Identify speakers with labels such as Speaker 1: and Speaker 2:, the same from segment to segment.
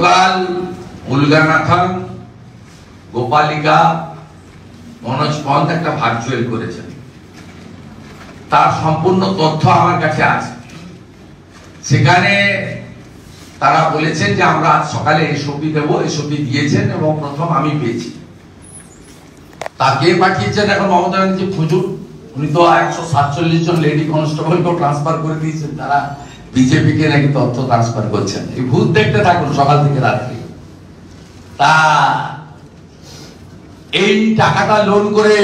Speaker 1: গতকাল মুলগানাথন, গোপালিকা, মনোজ পন্থ একটা ভার্চুয়াল করেছেন। তার সম্পূর্ণ তথ্য আমার কাছে আছে। সেখানে তারা বলেছেন যে আমরা আজ সকালে এসপি দেবো, এসপি দিয়েছেন এবং প্রথম আমি পেয়েছি। তাকে পাঠিয়েছেন এখন মমতা ব্যানার্জি খুঁজুন। উনি তো 147 জন লেডি কনস্টেবলকেও ট্রান্সফার করে দিয়েছেন, তারা বিজেপি কে নাকি তথ্য ট্রান্সফার করছেন। এই ভূত দেখতে থাকুন সকাল থেকে রাত্রি। তা এই টাকাটা লোন করে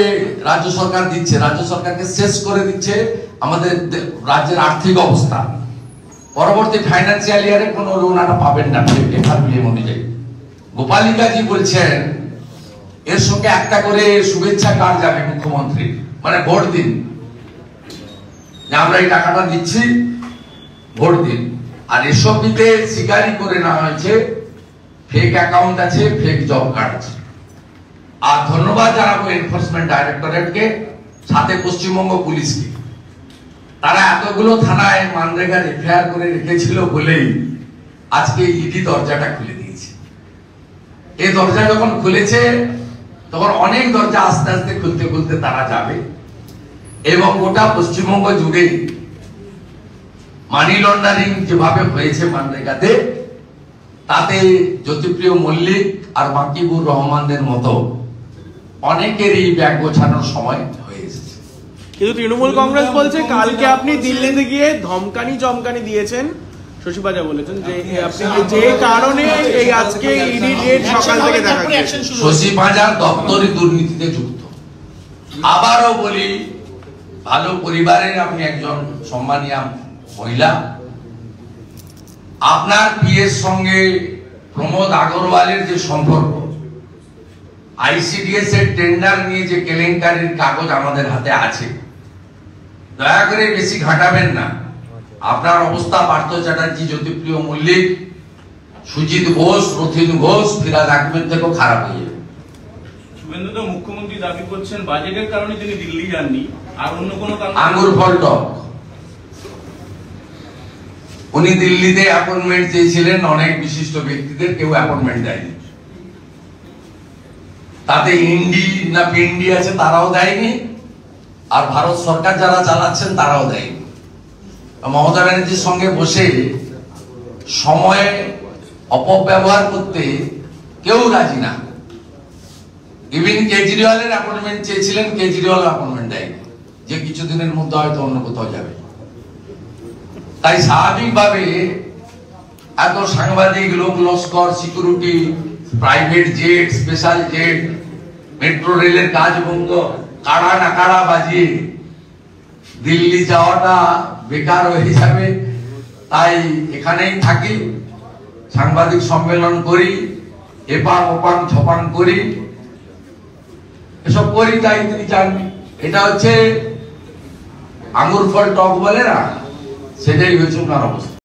Speaker 1: রাজ্য সরকার দিচ্ছে, রাজ্য সরকারকে শেষ করে দিচ্ছে আমাদের রাজ্যের আর্থিক অবস্থা। পরবর্তী ফাইন্যান্সিয়াল ইয়ারে কোনো লোন আর পাবেন না এফআরবিএম অনুযায়ী। গোপালিকাজি বলছেন এর সঙ্গে একটা করে শুভেচ্ছা কার্ড যাবে মুখ্যমন্ত্রী, মানে ভোট দিন, যে আমরা এই টাকাটা দিচ্ছি, ভোট দিন। আর এসব দিতে স্বীকারই করে নেওয়া হয়েছে ফেক অ্যাকাউন্ট আছে, ফেক জব কার্ড আছে। আর ধন্যবাদ জানাবো এনফোর্সমেন্ট ডাইরেক্টরেটকে, সাথে পশ্চিমবঙ্গ পুলিশকে। তারা এতগুলো থানায় মানরেগার এফআইআর করে রেখেছিল বলেই আজকে ইডি দরজাটা খুলে দিয়েছে। এই দরজা যখন খুলেছে তখন অনেক দরজা আস্তে আস্তে খুলতে খুলতে তারা যাবে এবং গোটা পশ্চিমবঙ্গ জুড়ে মানি লন্ডারিং যেভাবে হয়েছে মানরেগাতে, তাতে জ্যোতিপ্রিয় মল্লিক আর মাকিবুর রহমানদের মতো অনেকেরই ব্যাগ গোছানোর সময় হয়ে এসেছে।
Speaker 2: কিন্তু তৃণমূল কংগ্রেস বলছে কালকে আপনি দিল্লিতে গিয়ে ধমকানি চমকানি দিয়েছেন। শশী পাজা বলেছেন যে আপনি যে কারণে এই আজকে ইডি রেড সকাল থেকে দেখা গেছে।
Speaker 1: শশী পাজা দপ্তরি দুর্নীতিতে যুক্ত। আবারও বলি, ভালো পরিবারের আমি একজন সম্মানীয় মহিলা। আপনার পিএর সঙ্গে প্রমোদ আগরওয়ালের যে সম্পর্ক, আইসিডিএস এর টেন্ডার নিয়ে যে কেলেঙ্কারির কাগজ আমাদের হাতে আছে, দয়া করে বেশি ঘাটাবেন না। আপনার অবস্থা পার্থ চ্যাটার্জি, জ্যোতিপ্রিয় মল্লিক, সুজিত ঘোষ, রথিন ঘোষ, ফিরাজ আহমেদ থেকেও খারাপ হয়ে যাবে।
Speaker 3: শুভেন্দু মুখ্যমন্ত্রী দাবি করছেন বাজেটের কারণে তিনি দিল্লি যাননি, আর অন্য কোনো কারণে।
Speaker 1: আঙ্গুর ফল টক। উনি দিল্লিতে অ্যাপয়েন্টমেন্ট চেয়েছিলেন অনেক বিশিষ্ট ব্যক্তিদের, কেউ অ্যাপয়েন্টমেন্ট দেয়নি। তাতে ইন্ডি না পিন্ডি আছে তারাও দেয়নি, আর ভারত সরকার যারা চালাচ্ছেন তারাও দেয়নি। মমতা ব্যানার্জির সঙ্গে বসে সময়ে অপব্যবহার করতে কেউ রাজি না। ইভিন কেজরিওয়ালের অ্যাপয়েন্টমেন্ট চেয়েছিলেন, কেজরিওয়াল অ্যাপয়েন্টমেন্ট দেয়নি, যে কিছুদিনের মধ্যে হয়তো অন্য কোথাও যাবে। তাই স্বাভাবিকভাবে এত সাংবাদিক, লোক Laskar, security, private jet, special jet, metro রেলের কাজ বন্ধ, কাড়া নাকাড়া বাজিয়ে দিল্লি যাওয়াটা বেকার হয়ে যাবে। তাই এখানেই থাকি, সাংবাদিক সম্মেলন করি, এপাং ওপাং ছপাং করি, এসব করি। তাই তিনি চান, এটা হচ্ছে আঙুর ফল টক বলে না, সেটাই হয়েছে ওনার অবস্থা।